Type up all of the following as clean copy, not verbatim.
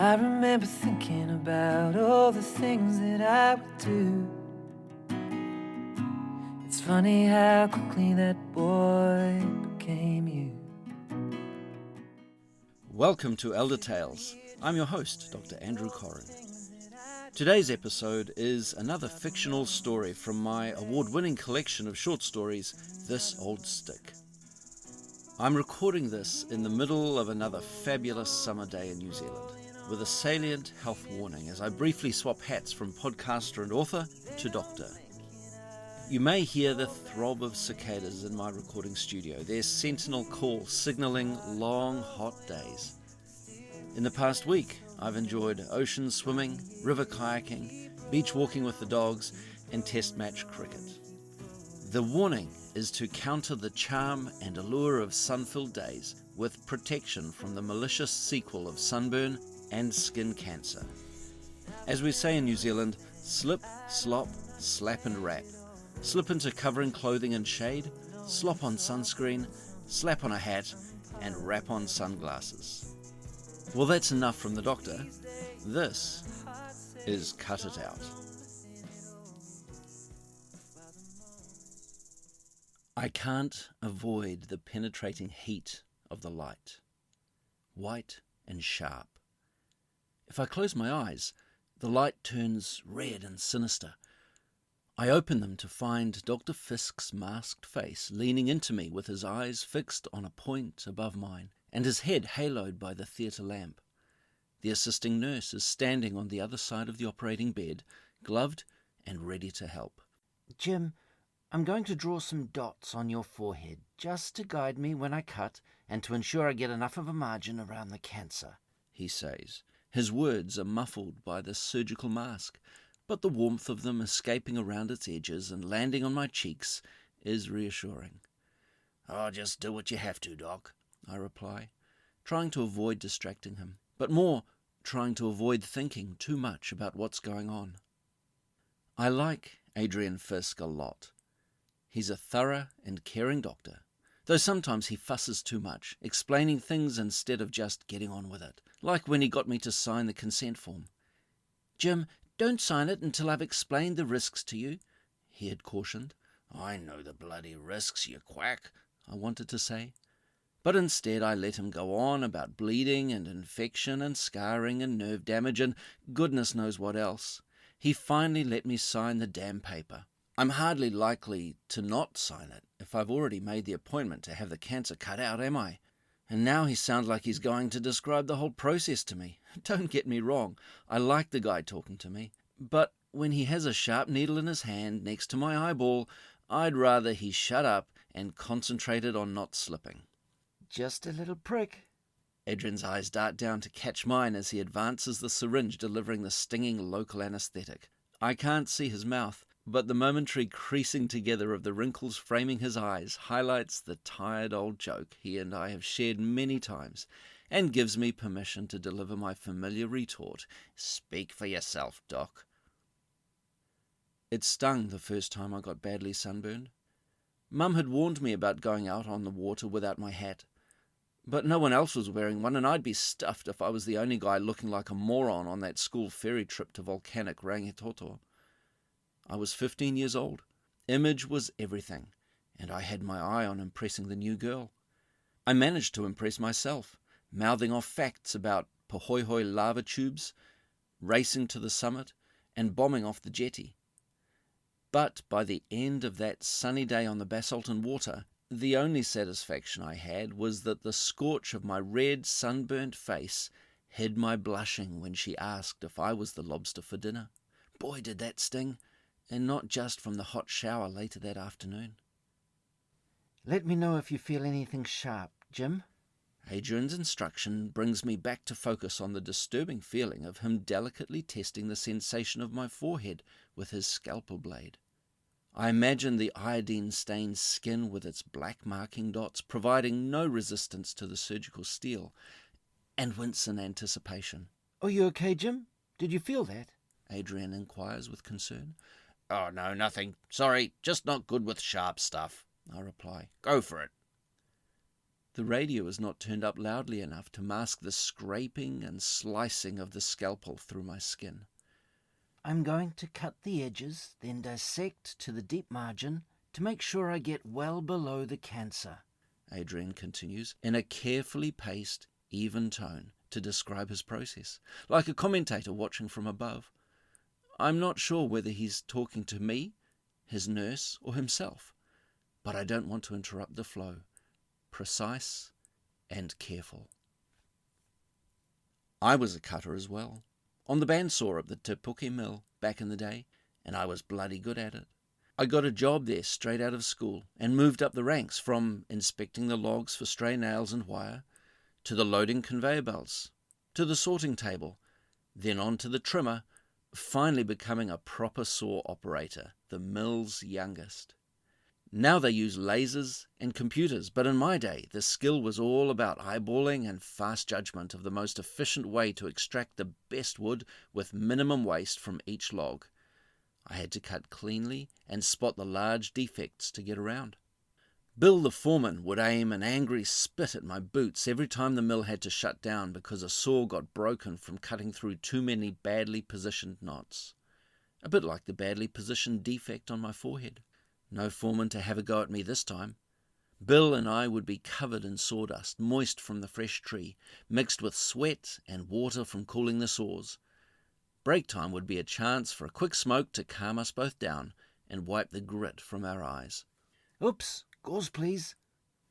I remember thinking about all the things that I would do. It's funny how quickly that boy became you. Welcome to Elder Tales. I'm your host, Dr. Andrew Corrin. Today's episode is another fictional story from my award-winning collection of short stories, This Old Stick. I'm recording this in the middle of another fabulous summer day in New Zealand, with a salient health warning as I briefly swap hats from podcaster and author to doctor. You may hear the throb of cicadas in my recording studio, their sentinel call signalling long, hot days. In the past week, I've enjoyed ocean swimming, river kayaking, beach walking with the dogs, and test match cricket. The warning is to counter the charm and allure of sun-filled days with protection from the malicious sequel of sunburn and skin cancer. As we say in New Zealand, slip, slop, slap and wrap. Slip into covering clothing and shade, slop on sunscreen, slap on a hat, and wrap on sunglasses. Well, that's enough from the doctor. This is Cut It Out. I can't avoid the penetrating heat of the light, white and sharp. If I close my eyes, the light turns red and sinister. I open them to find Dr. Fisk's masked face leaning into me with his eyes fixed on a point above mine and his head haloed by the theatre lamp. The assisting nurse is standing on the other side of the operating bed, gloved and ready to help. Jim, I'm going to draw some dots on your forehead just to guide me when I cut and to ensure I get enough of a margin around the cancer, he says. His words are muffled by the surgical mask, but the warmth of them escaping around its edges and landing on my cheeks is reassuring. "Oh, just do what you have to, Doc," I reply, trying to avoid distracting him, but more trying to avoid thinking too much about what's going on. I like Adrian Fisk a lot. He's a thorough and caring doctor, though sometimes he fusses too much, explaining things instead of just getting on with it, like when he got me to sign the consent form. "Jim, don't sign it until I've explained the risks to you," he had cautioned. "I know the bloody risks, you quack," I wanted to say. But instead I let him go on about bleeding and infection and scarring and nerve damage and goodness knows what else. He finally let me sign the damn paper. I'm hardly likely to not sign it if I've already made the appointment to have the cancer cut out, am I? And now he sounds like he's going to describe the whole process to me. Don't get me wrong, I like the guy talking to me. But when he has a sharp needle in his hand next to my eyeball, I'd rather he shut up and concentrated on not slipping. "Just a little prick." Adrian's eyes dart down to catch mine as he advances the syringe delivering the stinging local anesthetic. I can't see his mouth, but the momentary creasing together of the wrinkles framing his eyes highlights the tired old joke he and I have shared many times, and gives me permission to deliver my familiar retort, "Speak for yourself, Doc." It stung the first time I got badly sunburned. Mum had warned me about going out on the water without my hat, but no one else was wearing one, and I'd be stuffed if I was the only guy looking like a moron on that school ferry trip to volcanic Rangitoto. I was 15 years old. Image was everything, and I had my eye on impressing the new girl. I managed to impress myself, mouthing off facts about Pahoehoe lava tubes, racing to the summit, and bombing off the jetty. But by the end of that sunny day on the Basalton water, the only satisfaction I had was that the scorch of my red, sunburnt face hid my blushing when she asked if I was the lobster for dinner. Boy, did that sting, and not just from the hot shower later that afternoon. "Let me know if you feel anything sharp, Jim." Adrian's instruction brings me back to focus on the disturbing feeling of him delicately testing the sensation of my forehead with his scalpel blade. I imagine the iodine-stained skin with its black marking dots providing no resistance to the surgical steel, and wince in anticipation. "Are you okay, Jim? Did you feel that?" Adrian inquires with concern. "Oh, no, nothing. Sorry, just not good with sharp stuff," I reply. "Go for it." The radio is not turned up loudly enough to mask the scraping and slicing of the scalpel through my skin. I'm going to cut the edges, then dissect to the deep margin to make sure I get well below the cancer. Adrian continues, in a carefully paced, even tone, to describe his process, like a commentator watching from above. I'm not sure whether he's talking to me, his nurse, or himself, but I don't want to interrupt the flow. Precise and careful. I was a cutter as well, on the bandsaw at the Te Puke mill back in the day, and I was bloody good at it. I got a job there straight out of school and moved up the ranks from inspecting the logs for stray nails and wire, to the loading conveyor belts, to the sorting table, then on to the trimmer, finally becoming a proper saw operator, the mill's youngest. Now they use lasers and computers, but in my day the skill was all about eyeballing and fast judgment of the most efficient way to extract the best wood with minimum waste from each log. I had to cut cleanly and spot the large defects to get around. Bill the foreman would aim an angry spit at my boots every time the mill had to shut down because a saw got broken from cutting through too many badly positioned knots. A bit like the badly positioned defect on my forehead. No foreman to have a go at me this time. Bill and I would be covered in sawdust, moist from the fresh tree, mixed with sweat and water from cooling the saws. Break time would be a chance for a quick smoke to calm us both down and wipe the grit from our eyes. Oops, gauze please.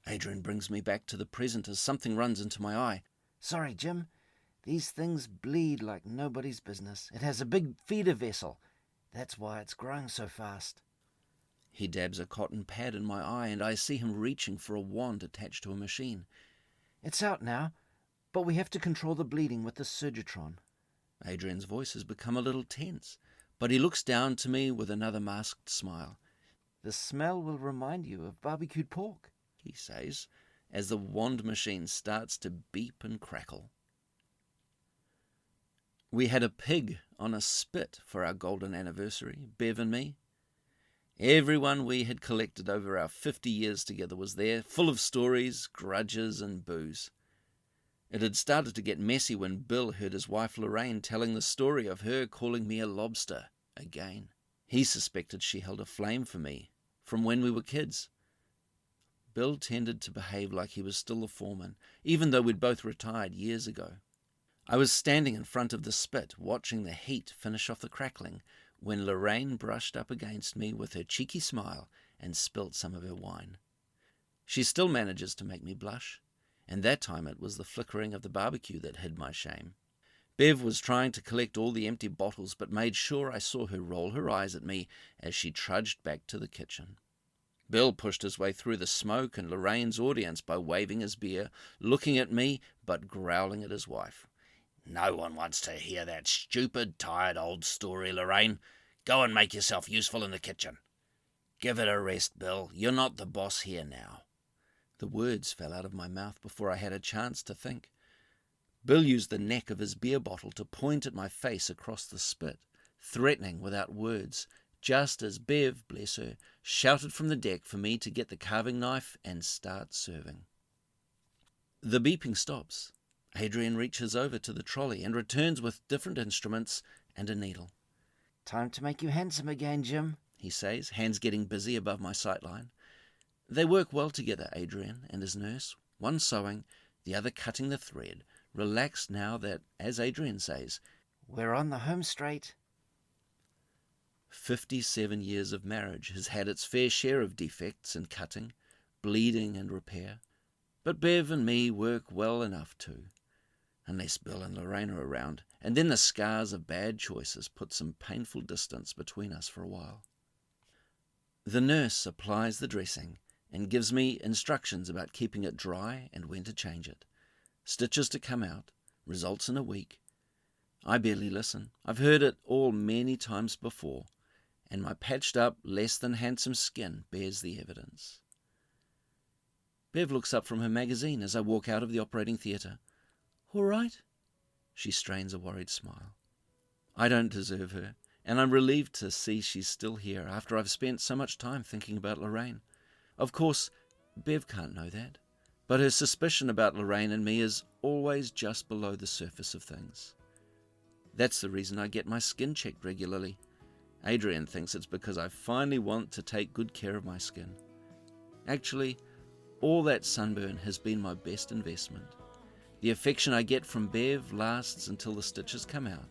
Adrian brings me back to the present as something runs into my eye. Sorry, Jim. These things bleed like nobody's business. It has a big feeder vessel. That's why it's growing so fast. He dabs a cotton pad in my eye and I see him reaching for a wand attached to a machine. It's out now, but we have to control the bleeding with the surgitron. Adrian's voice has become a little tense, but he looks down to me with another masked smile. The smell will remind you of barbecued pork, he says, as the wand machine starts to beep and crackle. We had a pig on a spit for our golden anniversary, Bev and me. Everyone we had collected over our 50 years together was there, full of stories, grudges, and booze. It had started to get messy when Bill heard his wife Lorraine telling the story of her calling me a lobster again. He suspected she held a flame for me from when we were kids. Bill tended to behave like he was still the foreman, even though we'd both retired years ago. I was standing in front of the spit, watching the heat finish off the crackling, when Lorraine brushed up against me with her cheeky smile and spilt some of her wine. She still manages to make me blush, and that time it was the flickering of the barbecue that hid my shame. Bev was trying to collect all the empty bottles, but made sure I saw her roll her eyes at me as she trudged back to the kitchen. Bill pushed his way through the smoke and Lorraine's audience by waving his beer, looking at me, but growling at his wife. "No one wants to hear that stupid, tired old story, Lorraine. Go and make yourself useful in the kitchen. Give it a rest, Bill. You're not the boss here now." The words fell out of my mouth before I had a chance to think. Bill used the neck of his beer bottle to point at my face across the spit, threatening without words, just as Bev, bless her, shouted from the deck for me to get the carving knife and start serving. The beeping stops. Adrian reaches over to the trolley and returns with different instruments and a needle. "Time to make you handsome again, Jim," he says, hands getting busy above my sightline. They work well together, Adrian and his nurse, one sewing, the other cutting the thread, relaxed now that, as Adrian says, "We're on the home straight." 57 years of marriage has had its fair share of defects in cutting, bleeding and repair. But Bev and me work well enough too, unless Bill and Lorraine are around, and then the scars of bad choices put some painful distance between us for a while. The nurse applies the dressing and gives me instructions about keeping it dry and when to change it. Stitches to come out, results in a week. I barely listen. I've heard it all many times before, and my patched up, less than handsome skin bears the evidence. Bev looks up from her magazine as I walk out of the operating theatre. "All right?" She strains a worried smile. I don't deserve her, and I'm relieved to see she's still here after I've spent so much time thinking about Lorraine. Of course, Bev can't know that, But her suspicion about Lorraine and me is always just below the surface of things. That's the reason I get my skin checked regularly. Adrian thinks it's because I finally want to take good care of my skin. Actually, all that sunburn has been my best investment. The affection I get from Bev lasts until the stitches come out.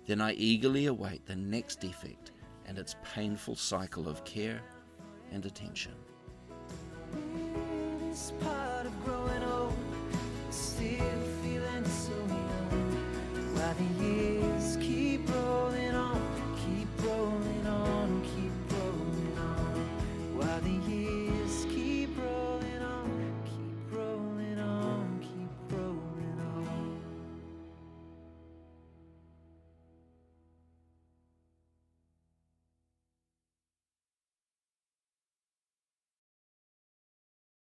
Then I eagerly await the next defect and its painful cycle of care and attention. This part of growing